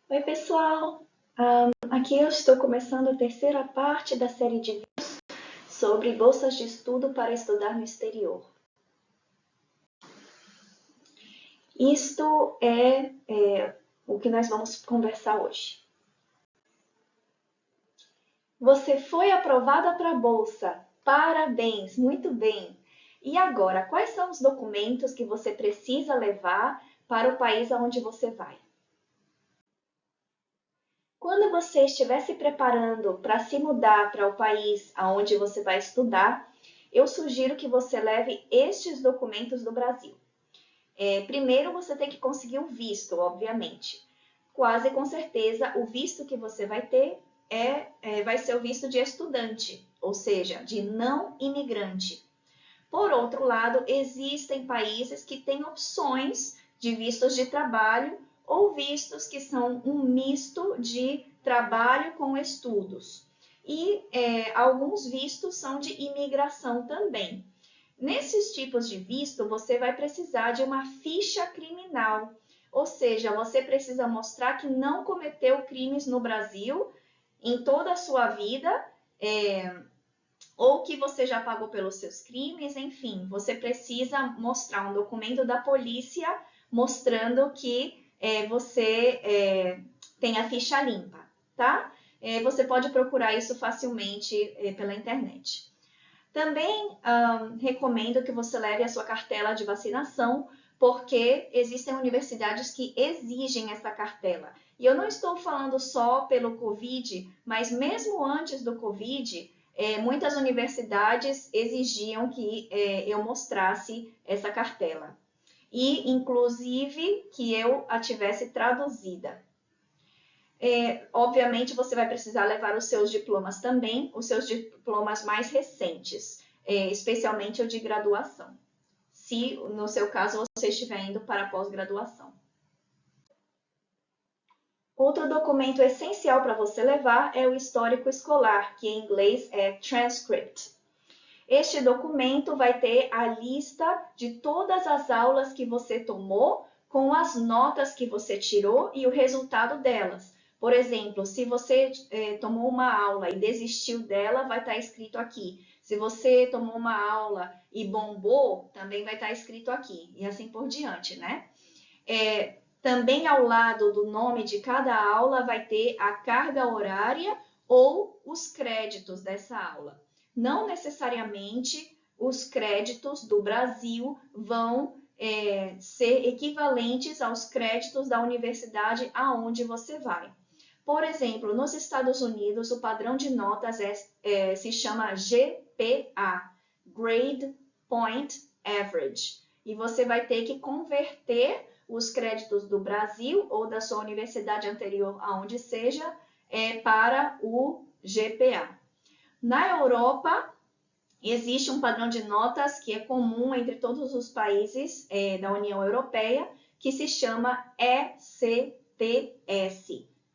Oi, pessoal! Aqui eu estou começando a terceira parte da série de vídeos sobre bolsas de estudo para estudar no exterior. Isto é o que nós vamos conversar hoje. Você foi aprovada para a bolsa! Parabéns! Muito bem! E agora, quais são os documentos que você precisa levar para o país aonde você vai? Quando você estiver se preparando para se mudar para o país aonde você vai estudar, eu sugiro que você leve estes documentos do Brasil. Primeiro, você tem que conseguir o visto, obviamente. Quase com certeza, o visto que você vai ter vai ser o visto de estudante, ou seja, de não imigrante. Por outro lado, existem países que têm opções de vistos de trabalho ou vistos que são um misto de trabalho com estudos. E alguns vistos são de imigração também. Nesses tipos de visto, você vai precisar de uma ficha criminal, ou seja, você precisa mostrar que não cometeu crimes no Brasil em toda a sua vida, ou que você já pagou pelos seus crimes, enfim, você precisa mostrar um documento da polícia mostrando que você tem a ficha limpa, tá? Você pode procurar isso facilmente pela internet. Também recomendo que você leve a sua cartela de vacinação, porque existem universidades que exigem essa cartela. E eu não estou falando só pelo Covid, mas mesmo antes do Covid, muitas universidades exigiam que eu mostrasse essa cartela. E, inclusive, que eu a tivesse traduzida. Obviamente, você vai precisar levar os seus diplomas também, os seus diplomas mais recentes, especialmente o de graduação, se no seu caso você estiver indo para pós-graduação. Outro documento essencial para você levar é o histórico escolar, que em inglês é transcript. Este documento vai ter a lista de todas as aulas que você tomou, com as notas que você tirou e o resultado delas. Por exemplo, se você tomou uma aula e desistiu dela, vai estar escrito aqui. Se você tomou uma aula e bombou, também vai estar escrito aqui. E assim por diante, né? Também ao lado do nome de cada aula vai ter a carga horária ou os créditos dessa aula. Não necessariamente os créditos do Brasil vão ser equivalentes aos créditos da universidade aonde você vai. Por exemplo, nos Estados Unidos, o padrão de notas se chama GPA, Grade Point Average. E você vai ter que converter os créditos do Brasil ou da sua universidade anterior, aonde seja, para o GPA. Na Europa, existe um padrão de notas que é comum entre todos os países da União Europeia, que se chama ECTS,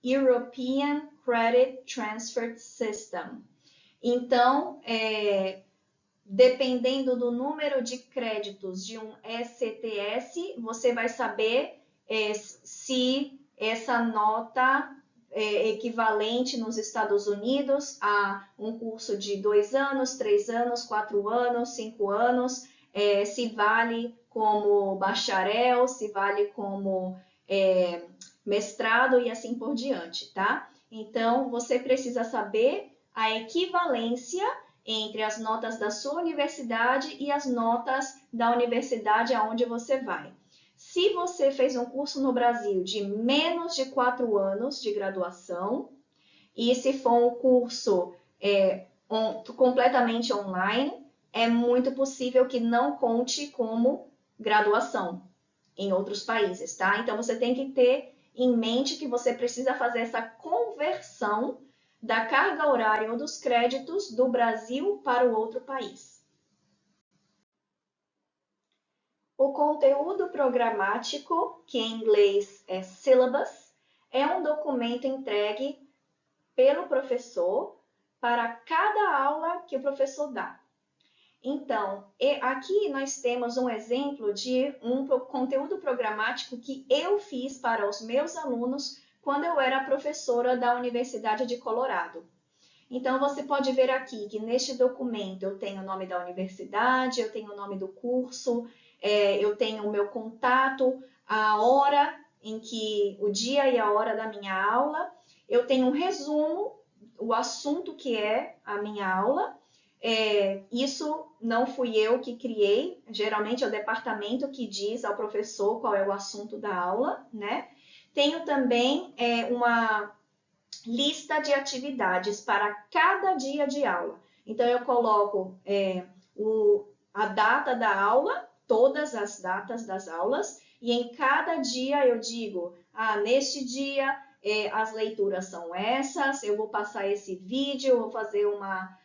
European Credit Transfer System. Então, dependendo do número de créditos de um ECTS, você vai saber se essa nota é equivalente nos Estados Unidos a um curso de 2 anos, 3 anos, 4 anos, 5 anos, se vale como bacharel, se vale como mestrado e assim por diante, tá? Então, você precisa saber a equivalência entre as notas da sua universidade e as notas da universidade aonde você vai. Se você fez um curso no Brasil de menos de 4 anos de graduação, e se for um curso completamente online, é muito possível que não conte como graduação em outros países, tá? Então, você tem que ter em mente que você precisa fazer essa conversão da carga horária ou dos créditos do Brasil para o outro país. O conteúdo programático, que em inglês é syllabus, é um documento entregue pelo professor para cada aula que o professor dá. Então, aqui nós temos um exemplo de um conteúdo programático que eu fiz para os meus alunos quando eu era professora da Universidade de Colorado. Então, você pode ver aqui que neste documento eu tenho o nome da universidade, eu tenho o nome do curso, eu tenho o meu contato, a hora em que, o dia e a hora da minha aula, eu tenho um resumo, o assunto que é a minha aula. Isso não fui eu que criei, geralmente é o departamento que diz ao professor qual é o assunto da aula, né? Tenho também uma lista de atividades para cada dia de aula. Então, eu coloco a data da aula, todas as datas das aulas, e em cada dia eu digo, neste dia as leituras são essas, eu vou passar esse vídeo, eu vou fazer uma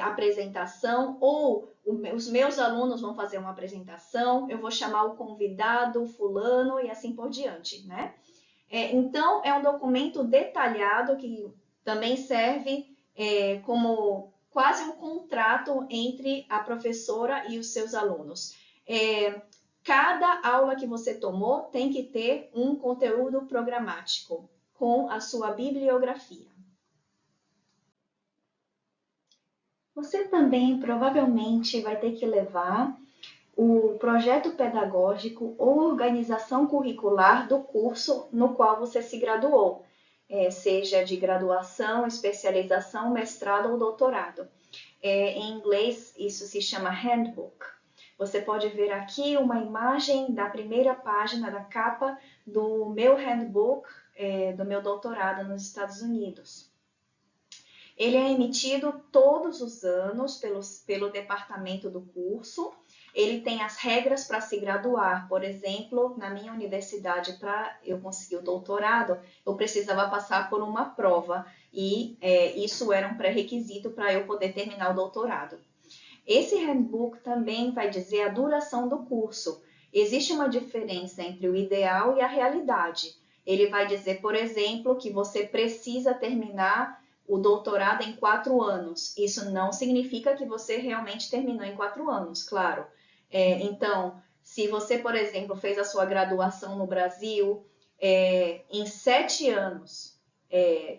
apresentação, ou os meus alunos vão fazer uma apresentação, eu vou chamar o convidado, fulano, e assim por diante, né? Então, é um documento detalhado que também serve como quase um contrato entre a professora e os seus alunos. Cada aula que você tomou tem que ter um conteúdo programático com a sua bibliografia. Você também provavelmente vai ter que levar o projeto pedagógico ou organização curricular do curso no qual você se graduou, seja de graduação, especialização, mestrado ou doutorado. Em inglês, isso se chama handbook. Você pode ver aqui uma imagem da primeira página da capa do meu handbook, do meu doutorado nos Estados Unidos. Ele é emitido todos os anos pelo departamento do curso. Ele tem as regras para se graduar. Por exemplo, na minha universidade, para eu conseguir o doutorado, eu precisava passar por uma prova. E isso era um pré-requisito para eu poder terminar o doutorado. Esse handbook também vai dizer a duração do curso. Existe uma diferença entre o ideal e a realidade. Ele vai dizer, por exemplo, que você precisa terminar o doutorado em 4 anos. Isso não significa que você realmente terminou em 4 anos, claro. Então, se você, por exemplo, fez a sua graduação no Brasil em 7 anos,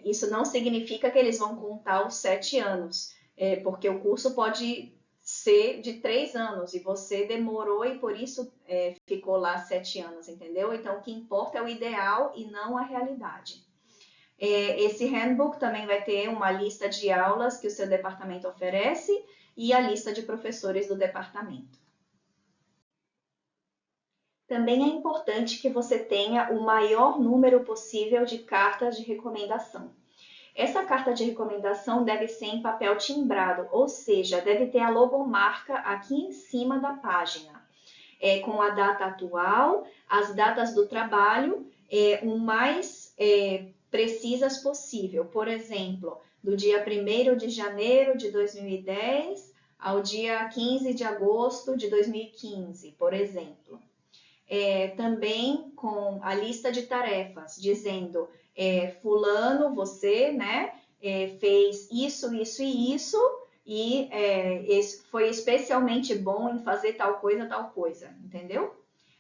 isso não significa que eles vão contar os 7 anos, porque o curso pode ser de 3 anos e você demorou e por isso ficou lá 7 anos, entendeu? Então, o que importa é o ideal e não a realidade. Esse handbook também vai ter uma lista de aulas que o seu departamento oferece e a lista de professores do departamento. Também é importante que você tenha o maior número possível de cartas de recomendação. Essa carta de recomendação deve ser em papel timbrado, ou seja, deve ter a logomarca aqui em cima da página, com a data atual, as datas do trabalho, o mais precisas possível. Por exemplo, do dia 1º de janeiro de 2010 ao dia 15 de agosto de 2015, por exemplo. Também com a lista de tarefas, dizendo, fulano, você, né, fez isso, isso e isso, e foi especialmente bom em fazer tal coisa, entendeu?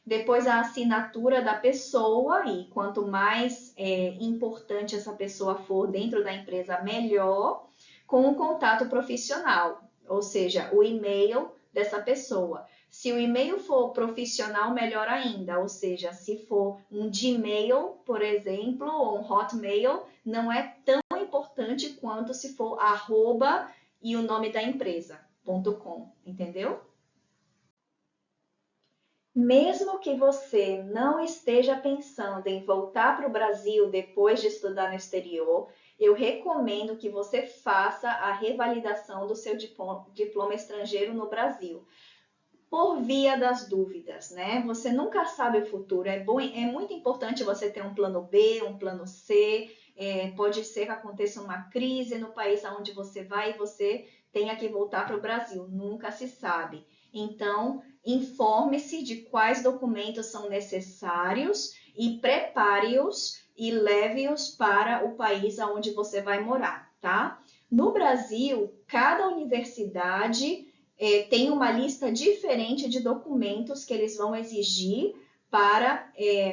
Depois a assinatura da pessoa, e quanto mais importante essa pessoa for dentro da empresa, melhor, com o contato profissional, ou seja, o e-mail dessa pessoa. Se o e-mail for profissional, melhor ainda, ou seja, se for um Gmail, por exemplo, ou um Hotmail, não é tão importante quanto se for @ e o nome da empresa, .com, entendeu? Mesmo que você não esteja pensando em voltar para o Brasil depois de estudar no exterior, eu recomendo que você faça a revalidação do seu diploma estrangeiro no Brasil, por via das dúvidas, né? Você nunca sabe o futuro, é muito importante você ter um plano B, um plano C, pode ser que aconteça uma crise no país aonde você vai e você tenha que voltar para o Brasil, nunca se sabe. Então, informe-se de quais documentos são necessários e prepare-os e leve-os para o país aonde você vai morar, tá? No Brasil, cada universidade tem uma lista diferente de documentos que eles vão exigir para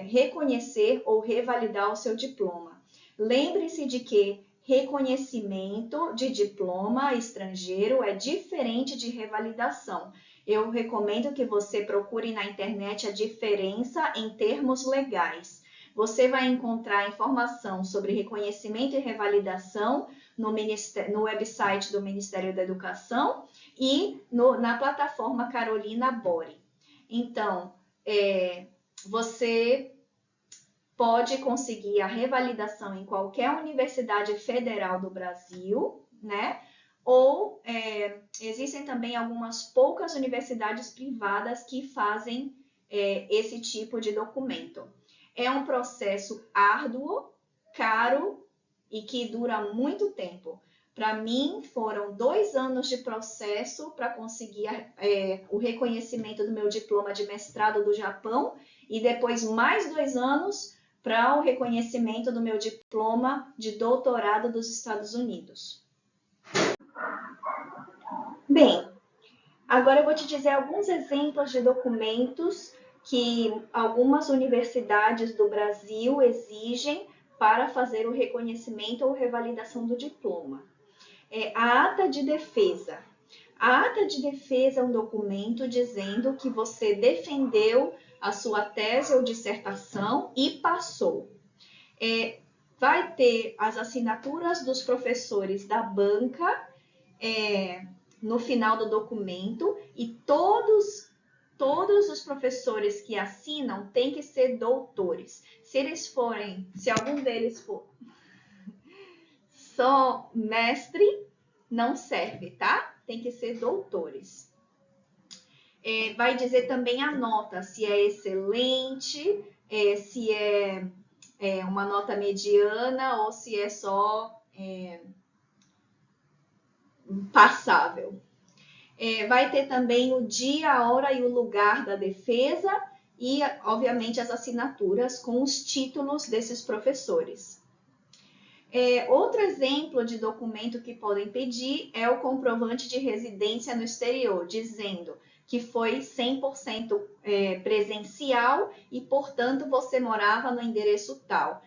reconhecer ou revalidar o seu diploma. Lembre-se de que reconhecimento de diploma estrangeiro é diferente de revalidação. Eu recomendo que você procure na internet a diferença em termos legais. Você vai encontrar informação sobre reconhecimento e revalidação no website do Ministério da Educação e na plataforma Carolina Bori. Então, você pode conseguir a revalidação em qualquer universidade federal do Brasil, né? Ou existem também algumas poucas universidades privadas que fazem esse tipo de documento. É um processo árduo, caro e que dura muito tempo. Para mim, foram 2 anos de processo para conseguir o reconhecimento do meu diploma de mestrado do Japão e depois mais 2 anos para o reconhecimento do meu diploma de doutorado dos Estados Unidos. Bem, agora eu vou te dizer alguns exemplos de documentos que algumas universidades do Brasil exigem para fazer o reconhecimento ou revalidação do diploma. A ata de defesa. A ata de defesa é um documento dizendo que você defendeu a sua tese ou dissertação e passou. Vai ter as assinaturas dos professores da banca no final do documento e todos os professores que assinam têm que ser doutores. Se algum deles for só mestre, não serve, tá? Tem que ser doutores. Vai dizer também a nota, se é excelente, se é uma nota mediana ou se é só passável. Vai ter também o dia, a hora e o lugar da defesa e, obviamente, as assinaturas com os títulos desses professores. Outro exemplo de documento que podem pedir é o comprovante de residência no exterior, dizendo que foi 100% presencial e, portanto, você morava no endereço tal.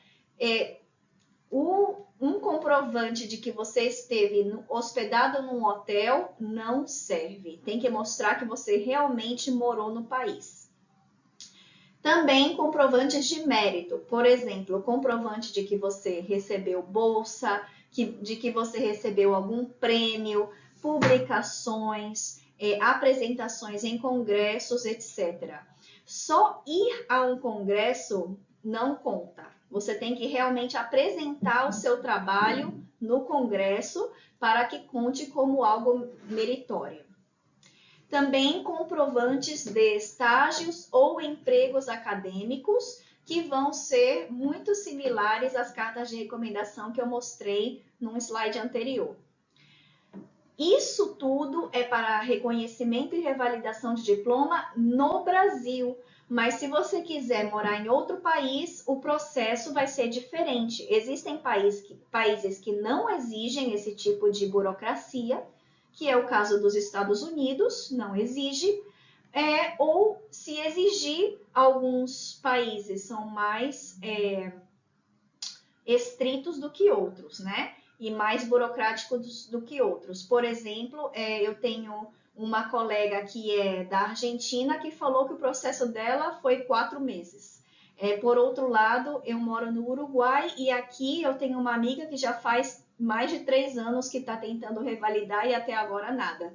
Um comprovante de que você esteve hospedado num hotel não serve. Tem que mostrar que você realmente morou no país. Também comprovantes de mérito. Por exemplo, comprovante de que você recebeu bolsa, de que você recebeu algum prêmio, publicações, apresentações em congressos, etc. Só ir a um congresso não conta. Você tem que realmente apresentar o seu trabalho no congresso para que conte como algo meritório. Também comprovantes de estágios ou empregos acadêmicos que vão ser muito similares às cartas de recomendação que eu mostrei num slide anterior. Isso tudo é para reconhecimento e revalidação de diploma no Brasil. Mas se você quiser morar em outro país, o processo vai ser diferente. Existem países que não exigem esse tipo de burocracia, que é o caso dos Estados Unidos, não exige. Ou se exigir, alguns países são mais estritos do que outros, né? E mais burocráticos do que outros. Por exemplo, eu tenho uma colega que é da Argentina que falou que o processo dela foi 4 meses. Por outro lado, eu moro no Uruguai e aqui eu tenho uma amiga que já faz mais de 3 anos que está tentando revalidar e até agora nada.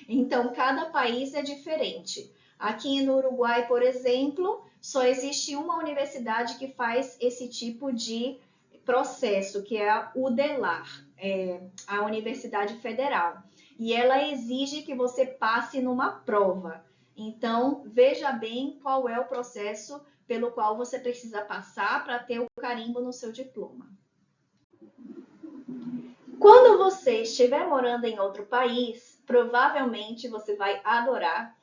Então, cada país é diferente. Aqui no Uruguai, por exemplo, só existe uma universidade que faz esse tipo de processo, que é a UDELAR, a Universidade Federal. E ela exige que você passe numa prova. Então, veja bem qual é o processo pelo qual você precisa passar para ter o carimbo no seu diploma. Quando você estiver morando em outro país, provavelmente você vai adorar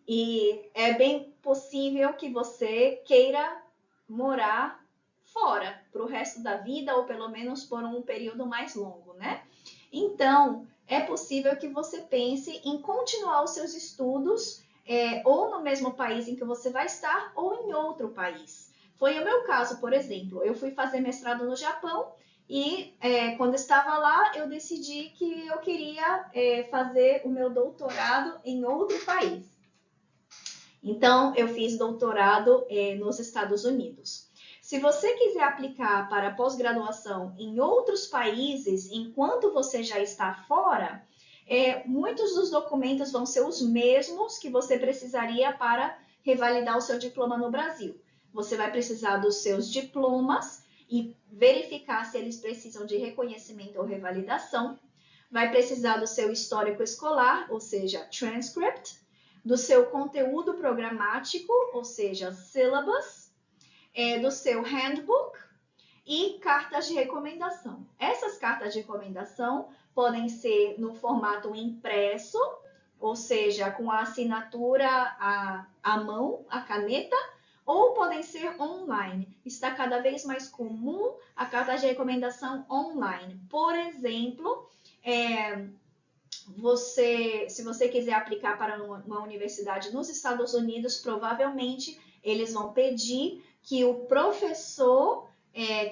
e é bem possível que você queira morar fora para o resto da vida ou pelo menos por um período mais longo, né? Então, é possível que você pense em continuar os seus estudos ou no mesmo país em que você vai estar, ou em outro país. Foi o meu caso, por exemplo. Eu fui fazer mestrado no Japão e quando estava lá, eu decidi que eu queria fazer o meu doutorado em outro país. Então, eu fiz doutorado nos Estados Unidos. Se você quiser aplicar para pós-graduação em outros países, enquanto você já está fora, muitos dos documentos vão ser os mesmos que você precisaria para revalidar o seu diploma no Brasil. Você vai precisar dos seus diplomas e verificar se eles precisam de reconhecimento ou revalidação. Vai precisar do seu histórico escolar, ou seja, transcript, do seu conteúdo programático, ou seja, syllabus, do seu handbook e cartas de recomendação. Essas cartas de recomendação podem ser no formato impresso, ou seja, com a assinatura à mão, a caneta, ou podem ser online. Está cada vez mais comum a carta de recomendação online. Por exemplo, se você quiser aplicar para uma universidade nos Estados Unidos, provavelmente eles vão pedir que o professor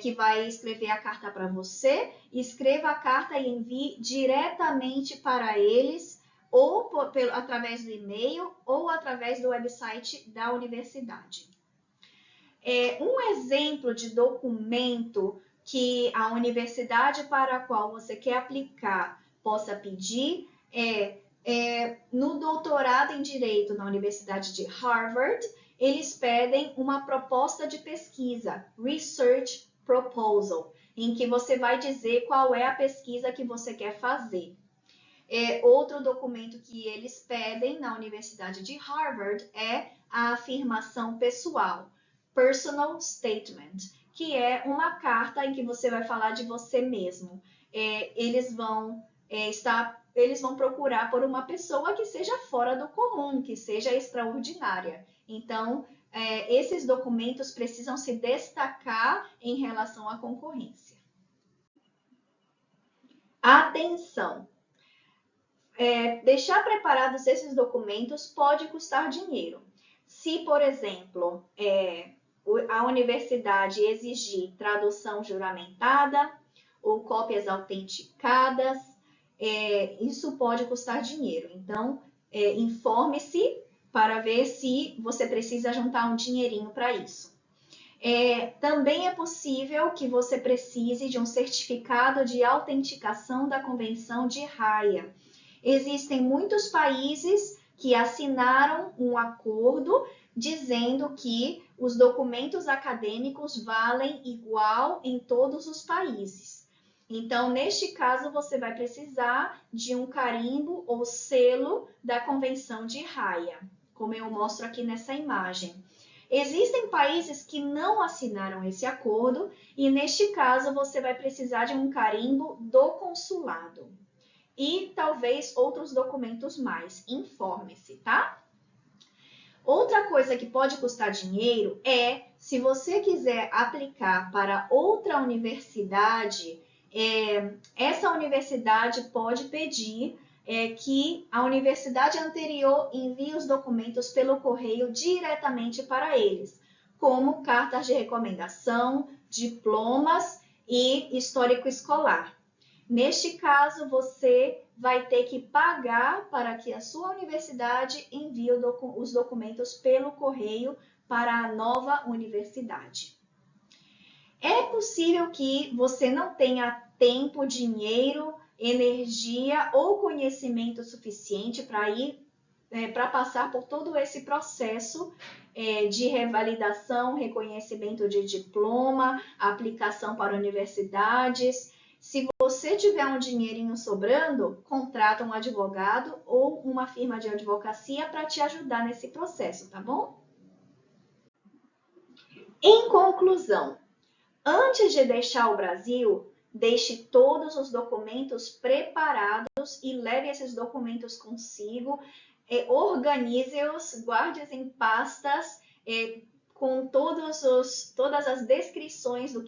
que vai escrever a carta para você, escreva a carta e envie diretamente para eles, ou através do e-mail, ou através do website da universidade. Um exemplo de documento que a universidade para a qual você quer aplicar possa pedir no doutorado em Direito na Universidade de Harvard, eles pedem uma proposta de pesquisa, Research Proposal, em que você vai dizer qual é a pesquisa que você quer fazer. Outro documento que eles pedem na Universidade de Harvard é a afirmação pessoal, Personal Statement, que é uma carta em que você vai falar de você mesmo. Eles vão procurar por uma pessoa que seja fora do comum, que seja extraordinária. Então, esses documentos precisam se destacar em relação à concorrência. Atenção! Deixar preparados esses documentos pode custar dinheiro. Se, por exemplo, a universidade exigir tradução juramentada ou cópias autenticadas, isso pode custar dinheiro. Então, informe-se para ver se você precisa juntar um dinheirinho para isso. Também é possível que você precise de um certificado de autenticação da Convenção de Haia. Existem muitos países que assinaram um acordo dizendo que os documentos acadêmicos valem igual em todos os países. Então, neste caso, você vai precisar de um carimbo ou selo da Convenção de Haia, como eu mostro aqui nessa imagem. Existem países que não assinaram esse acordo e, neste caso, você vai precisar de um carimbo do consulado. E talvez outros documentos mais. Informe-se, tá? Outra coisa que pode custar dinheiro é se você quiser aplicar para outra universidade, essa universidade pode pedir que a universidade anterior envie os documentos pelo correio diretamente para eles, como cartas de recomendação, diplomas e histórico escolar. Neste caso, você vai ter que pagar para que a sua universidade envie os documentos pelo correio para a nova universidade. É possível que você não tenha tempo, dinheiro, energia ou conhecimento suficiente para passar por todo esse processo de revalidação, reconhecimento de diploma, aplicação para universidades. Se você tiver um dinheirinho sobrando, contrata um advogado ou uma firma de advocacia para te ajudar nesse processo, tá bom? Em conclusão, antes de deixar o Brasil, deixe todos os documentos preparados e leve esses documentos consigo, organize-os, guarde-os em pastas com todas as descrições do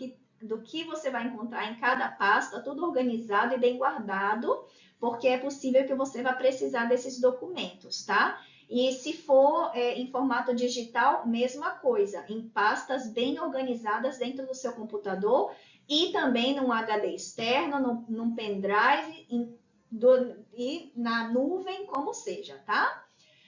que você vai encontrar em cada pasta, tudo organizado e bem guardado, porque é possível que você vá precisar desses documentos, tá? E se for em formato digital, mesma coisa, em pastas bem organizadas dentro do seu computador e também num HD externo, num pendrive e na nuvem, como seja, tá?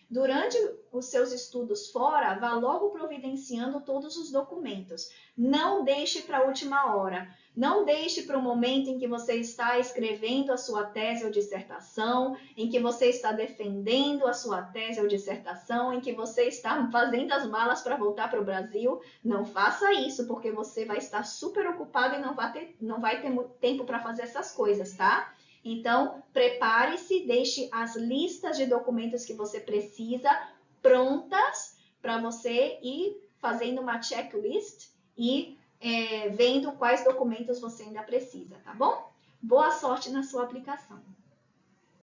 Durante os seus estudos fora, vá logo providenciando todos os documentos. Não deixe para a última hora. Não deixe para o momento em que você está escrevendo a sua tese ou dissertação, em que você está defendendo a sua tese ou dissertação, em que você está fazendo as malas para voltar para o Brasil. Não faça isso, porque você vai estar super ocupado e não vai ter tempo para fazer essas coisas, tá? Então, prepare-se, deixe as listas de documentos que você precisa prontas para você ir fazendo uma checklist e vendo quais documentos você ainda precisa, tá bom? Boa sorte na sua aplicação.